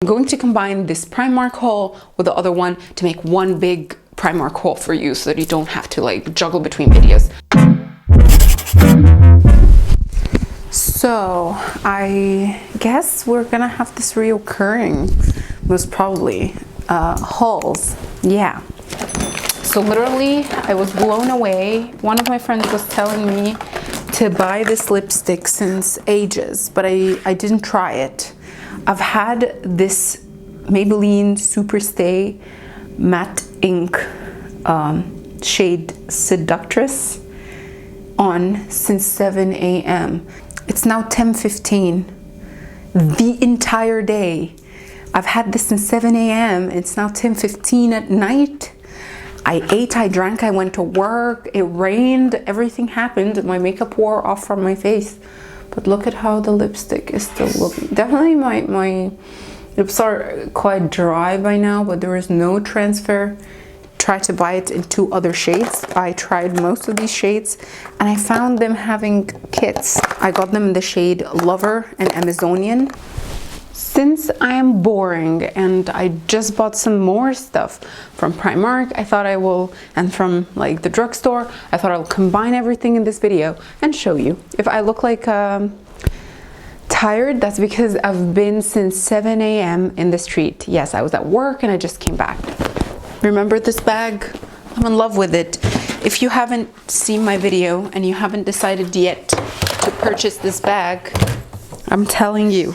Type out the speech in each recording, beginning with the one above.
going to combine this Primark haul with the other one to make one big Primark haul for you so that you don't have to like juggle between videos. So I guess we're gonna have this reoccurring, most probably, hauls. Yeah. So literally, I was blown away. One of my friends was telling me to buy this lipstick since ages, but I didn't try it. I've had this Maybelline Superstay Matte Ink shade Seductress on since 7 a.m. It's now 10:15. The entire day. I've had this since 7 a.m. It's now 10:15 at night. I ate, I drank, I went to work, it rained, everything happened. My makeup wore off from my face. But look at how the lipstick is still looking. Definitely my lips are quite dry by now, but there is no transfer. Tried to buy it in 2 other shades. I tried most of these shades and I found them having kits. I got them in the shade Lover and Amazonian. Since I am boring and I just bought some more stuff from Primark, I thought I will, and from like the drugstore, I thought I'll combine everything in this video and show you. If I look like tired, that's because I've been since 7 a.m. in the street. Yes, I was at work and I just came back. Remember this bag? I'm in love with it. If you haven't seen my video and you haven't decided yet to purchase this bag, I'm telling you,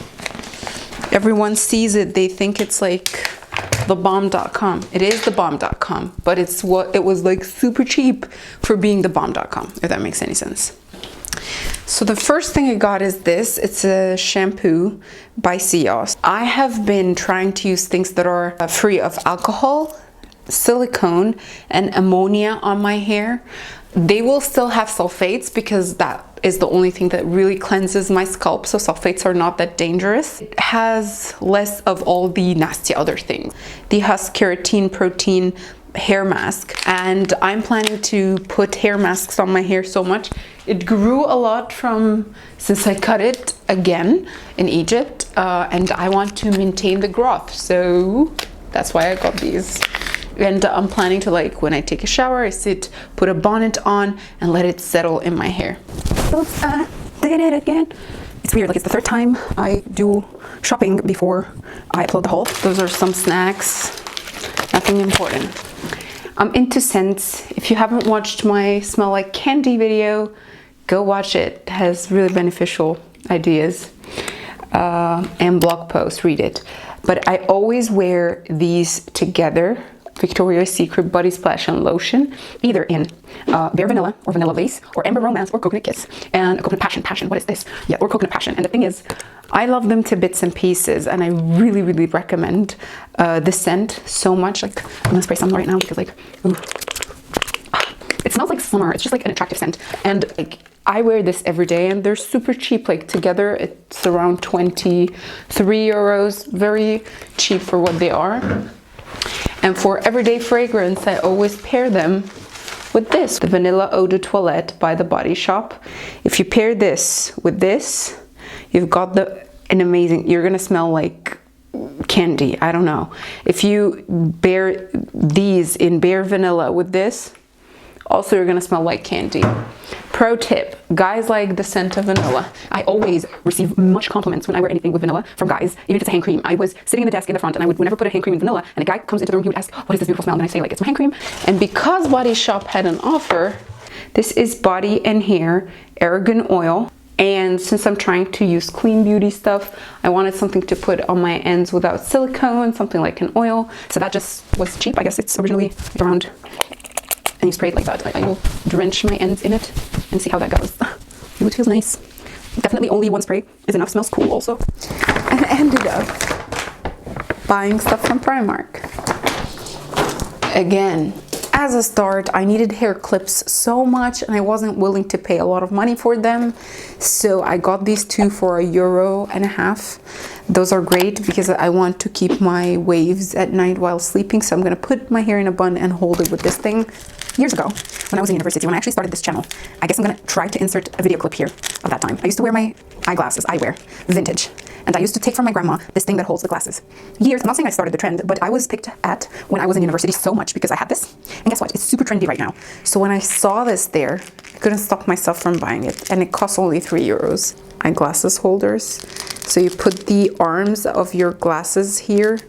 everyone sees it, they think it's like thebomb.com. It is thebomb.com, but it was like super cheap for being thebomb.com, if that makes any sense. So the first thing I got is this. It's a shampoo by Cios. I have been trying to use things that are free of alcohol, silicone, and ammonia on my hair. They will still have sulfates because that is the only thing that really cleanses my scalp, so sulfates are not that dangerous. It has less of all the nasty other things. The Husk Keratin Protein hair mask, and I'm planning to put hair masks on my hair so much. It grew a lot since I cut it again in Egypt, and I want to maintain the growth, so that's why I got these. And I'm planning to, like, when I take a shower, I put a bonnet on and let it settle in my hair. Oops, did it again. It's weird, like it's the 3rd time I do shopping before I upload the haul. Those are some snacks, nothing important. I'm into scents. If you haven't watched my Smell Like Candy video, go watch it. It has really beneficial ideas and blog posts, read it. But I always wear these together. Victoria's Secret Body Splash and Lotion, either in Bare Vanilla or Vanilla Lace or Amber Romance or Coconut Kiss and Coconut Passion, what is this? Yeah, or Coconut Passion. And the thing is, I love them to bits and pieces, and I really, really recommend the scent so much. Like, I'm gonna spray some right now because, like, ooh. It smells like summer. It's just like an attractive scent. And like, I wear this every day and they're super cheap. Like together, it's around 23 euros. Very cheap for what they are. And for everyday fragrance, I always pair them with this, the Vanilla Eau de Toilette by The Body Shop. If you pair this with this, you've got an amazing, you're gonna smell like candy, I don't know. If you pair these in Bare Vanilla with this, also you're gonna smell like candy. Pro tip, guys like the scent of vanilla. I always receive much compliments when I wear anything with vanilla from guys, even if it's a hand cream. I was sitting in the desk in the front and I would never put a hand cream in vanilla, and a guy comes into the room, he would ask, what is this beautiful smell? And I say, like, it's my hand cream. And because Body Shop had an offer, this is Body and Hair Argan Oil. And since I'm trying to use clean beauty stuff, I wanted something to put on my ends without silicone, something like an oil. So that just was cheap. I guess it's originally around, and you spray it like that. I will drench my ends in it and see how that goes. Ooh, it feels nice. Definitely only one spray is enough. Smells cool also. And I ended up buying stuff from Primark. Again, as a start, I needed hair clips so much and I wasn't willing to pay a lot of money for them. So I got these 2 for €1.50. Those are great because I want to keep my waves at night while sleeping. So I'm going to put my hair in a bun and hold it with this thing. Years ago, when I was in university, when I actually started this channel, I guess I'm going to try to insert a video clip here of that time. I used to wear my eyeglasses, eyewear, vintage. And I used to take from my grandma this thing that holds the glasses. Years, I'm not saying I started the trend, but I was picked at when I was in university so much because I had this. And guess what? It's super trendy right now. So when I saw this there, I couldn't stop myself from buying it. And it costs only €3. Eyeglasses holders. So you put the arms of your glasses here.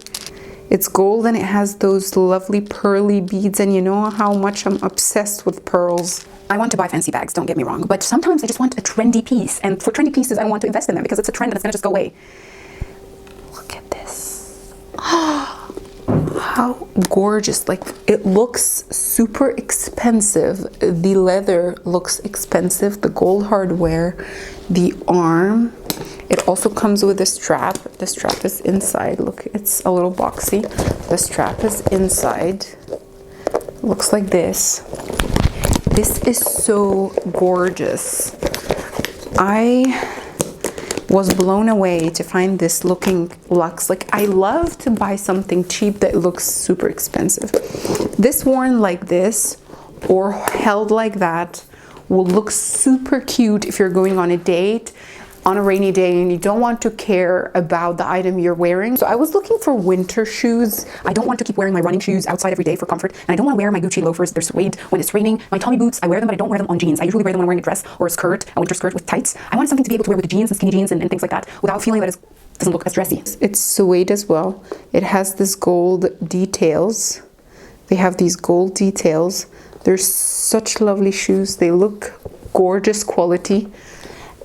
It's gold and it has those lovely pearly beads, and you know how much I'm obsessed with pearls. I want to buy fancy bags, don't get me wrong, but sometimes I just want a trendy piece, and for trendy pieces I don't want to invest in them because it's a trend and it's gonna just go away. Look at this. How gorgeous. Like, it looks super expensive. The leather looks expensive, the gold hardware, the arm. It also comes with a strap. The strap is inside. Look, it's a little boxy. The strap is inside. Looks like this. This is so gorgeous. I was blown away to find this looking luxe. Like, I love to buy something cheap that looks super expensive. This worn like this or held like that will look super cute if you're going on a date on a rainy day and you don't want to care about the item you're wearing. So I was looking for winter shoes. I don't want to keep wearing my running shoes outside every day for comfort, and I don't want to wear my Gucci loafers. They're suede when it's raining. My Tommy boots, I wear them, but I don't wear them on jeans. I usually wear them when I'm wearing a dress or a skirt, a winter skirt with tights. I want something to be able to wear with the jeans and skinny jeans and things like that without feeling that it doesn't look as dressy. It's suede as well. It has this gold details. They have these gold details. They're such lovely shoes. They look gorgeous quality.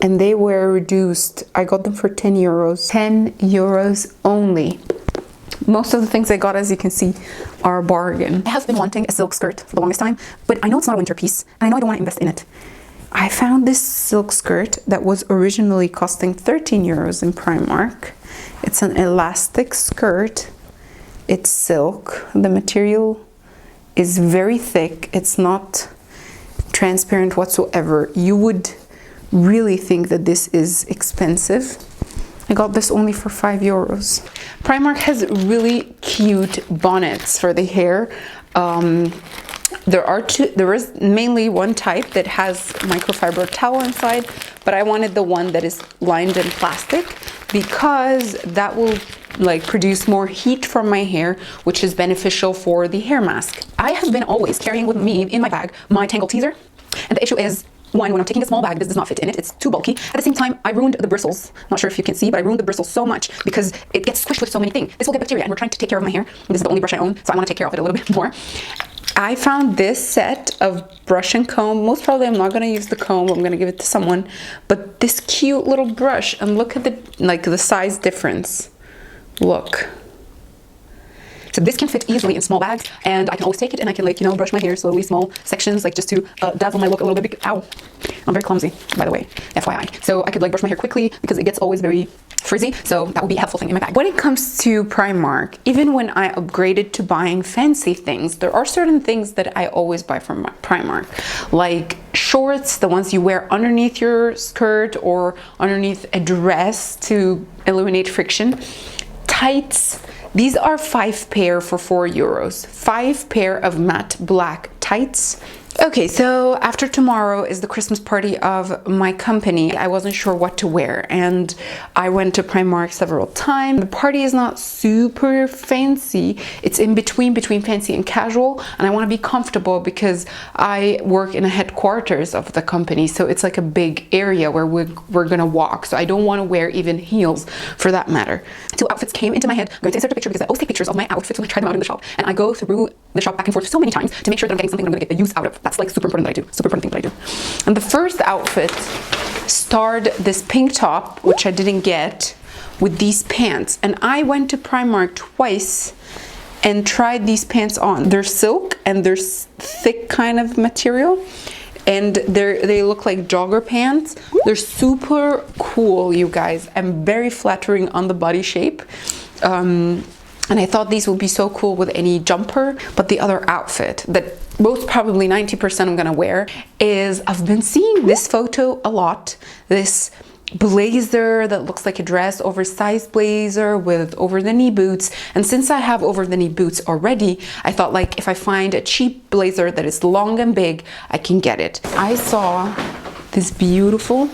And they were reduced. I got them for €10. €10 only. Most of the things I got, as you can see, are a bargain. I have been wanting a silk skirt for the longest time, but I know it's not a winter piece, and I know I don't want to invest in it. I found this silk skirt that was originally costing €13 in Primark. It's an elastic skirt. It's silk. The material is very thick. It's not transparent whatsoever. You would really think that this is expensive. I got this only for €5. Primark has really cute bonnets for the hair. There is mainly one type that has microfiber towel inside, but I wanted the one that is lined in plastic because that will like produce more heat from my hair, which is beneficial for the hair mask. I have been always carrying with me in my bag my Tangle teaser, and the issue is, one, when I'm taking a small bag, this does not fit in it. It's too bulky. At the same time, I ruined the bristles. Not sure if you can see, but I ruined the bristles so much because it gets squished with so many things. This will get bacteria, and we're trying to take care of my hair. This is the only brush I own, so I want to take care of it a little bit more. I found this set of brush and comb. Most probably I'm not going to use the comb. I'm going to give it to someone. But this cute little brush, and look at the size difference. Look. So this can fit easily in small bags, and I can always take it and I can, like, you know, brush my hair slowly, small sections, like just to dazzle my look a little bit. Ow, I'm very clumsy, by the way, FYI. So I could like brush my hair quickly because it gets always very frizzy. So that would be a helpful thing in my bag. When it comes to Primark, even when I upgraded to buying fancy things, there are certain things that I always buy from Primark, like shorts, the ones you wear underneath your skirt or underneath a dress to eliminate friction. Tights. These are 5 pair for €4. 5 pair of matte black tights. Okay, so after tomorrow is the Christmas party of my company. I wasn't sure what to wear, and I went to Primark several times. The party is not super fancy. It's in between fancy and casual, and I want to be comfortable because I work in a headquarters of the company, so it's like a big area where we're gonna walk. So I don't want to wear even heels for that matter. 2 outfits came into my head. I'm going to insert a picture because I always take pictures of my outfits when I try them out in the shop, and I go through the shop back and forth so many times to make sure that I'm getting something I'm going to get the use out of. That's like super important that I do. Super important thing that I do. And the first outfit starred this pink top, which I didn't get, with these pants. And I went to Primark twice and tried these pants on. They're silk and they're thick kind of material. And they look like jogger pants. They're super cool, you guys, and very flattering on the body shape. And I thought these would be so cool with any jumper. But the other outfit that most probably 90% I'm gonna wear is, I've been seeing this photo a lot, this blazer that looks like a dress, oversized blazer with over-the-knee boots. And since I have over-the-knee boots already, I thought, like, if I find a cheap blazer that is long and big, I can get it. I saw this beautiful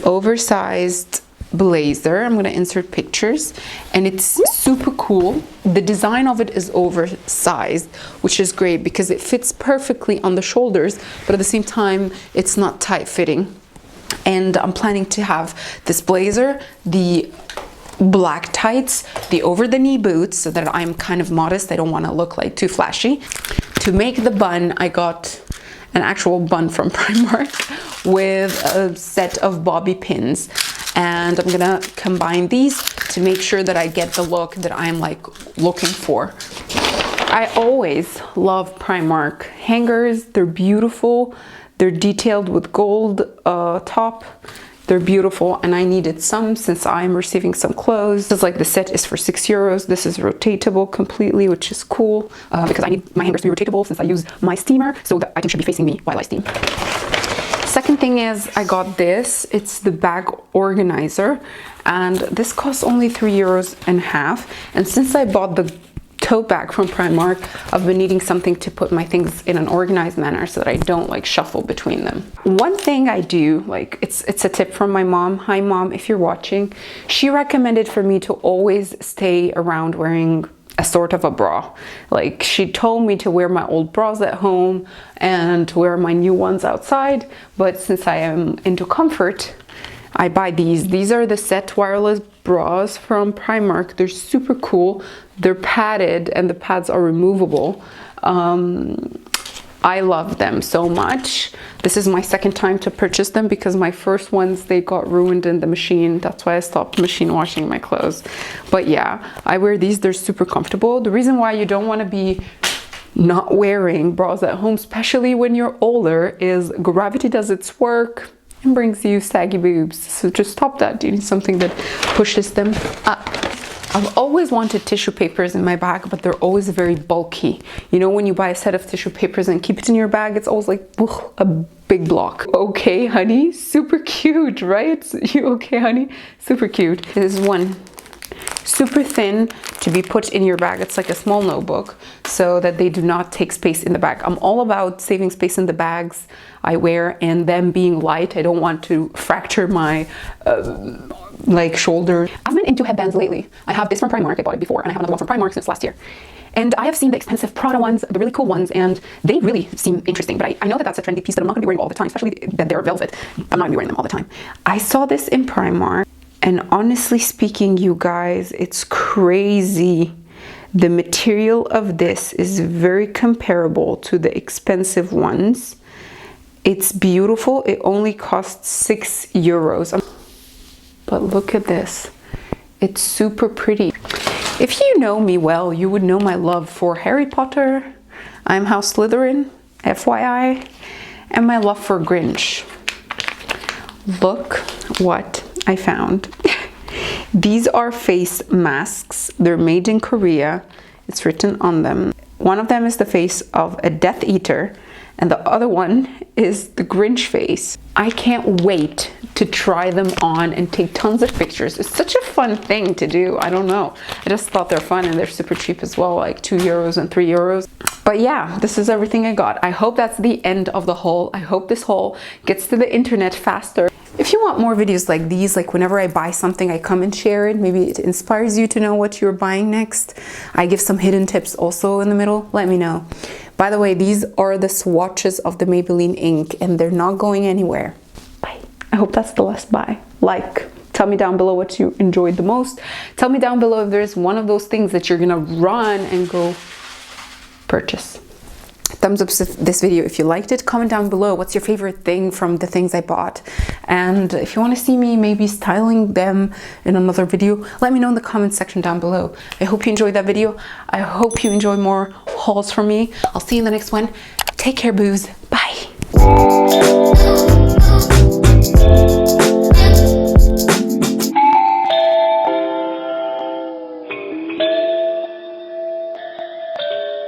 oversized blazer. I'm gonna insert pictures, and it's super cool. The design of it is oversized, which is great because it fits perfectly on the shoulders, but at the same time it's not tight fitting. And I'm planning to have this blazer, the black tights, the over the knee boots, so that I'm kind of modest. I don't want to look like too flashy. To make the bun, I got an actual bun from Primark with a set of bobby pins, and I'm gonna combine these to make sure that I get the look that I'm like looking for. I always love Primark hangers. They're beautiful. They're detailed with gold top. They're beautiful, and I needed some since I'm receiving some clothes. This is like, the set is for €6. This is rotatable completely, which is cool because I need my hangers to be rotatable since I use my steamer, so the item should be facing me while I steam. Second thing is I got this. It's the bag organizer, and this costs only €3.50. And since I bought the tote bag from Primark, I've been needing something to put my things in an organized manner so that I don't like shuffle between them. One thing I do, like, it's a tip from my mom. Hi mom, if you're watching. She recommended for me to always stay around wearing a sort of a bra. Like, she told me to wear my old bras at home and wear my new ones outside, but since I am into comfort, I buy these. These are the set wireless bras from Primark. They're super cool. They're padded and the pads are removable. I love them so much. This is my second time to purchase them because my first ones, they got ruined in the machine. That's why I stopped machine washing my clothes. But yeah, I wear these. They're super comfortable. The reason why you don't want to be not wearing bras at home, especially when you're older, is gravity does its work and brings you saggy boobs. So just stop that. You need something that pushes them up. I've always wanted tissue papers in my bag, but they're always very bulky. You know, when you buy a set of tissue papers and keep it in your bag, it's always like a big block. Okay, honey, super cute, right? You okay, honey? Super cute. This is one super thin to be put in your bag. It's like a small notebook so that they do not take space in the bag. I'm all about saving space in the bags I wear and them being light. I don't want to fracture my like shoulder. I've been into headbands lately. I have this from Primark. I bought it before, and I have another one from Primark since last year. And I have seen the expensive Prada ones, the really cool ones, and they really seem interesting. But I know that that's a trendy piece that I'm not gonna be wearing all the time, especially that they're velvet. I'm not gonna be wearing them all the time. I saw this in Primark, and honestly speaking, you guys, it's crazy. The material of this is very comparable to the expensive ones. It's beautiful. It only costs €6. But look at this. It's super pretty. If you know me well, you would know my love for Harry Potter. I'm House Slytherin, FYI, and my love for Grinch. Look what I found. These are face masks. They're made in Korea. It's written on them. One of them is the face of a Death Eater, and the other one is the Grinch face. I can't wait to try them on and take tons of pictures. It's such a fun thing to do. I don't know. I just thought they're fun, and they're super cheap as well, like €2 and €3. But yeah, this is everything I got. I hope that's the end of the haul. I hope this haul gets to the internet faster. If you want more videos like these, like whenever I buy something, I come and share it. Maybe it inspires you to know what you're buying next. I give some hidden tips also in the middle. Let me know. By the way, these are the swatches of the Maybelline ink, and they're not going anywhere. Bye. I hope that's the last bye. Like, tell me down below what you enjoyed the most. Tell me down below if there's one of those things that you're gonna run and go purchase. Thumbs up this video if you liked it. Comment down below what's your favorite thing from the things I bought. And if you want to see me maybe styling them in another video, let me know in the comment section down below. I hope you enjoyed that video. I hope you enjoy more hauls from me. I'll see you in the next one. Take care, boos. Bye.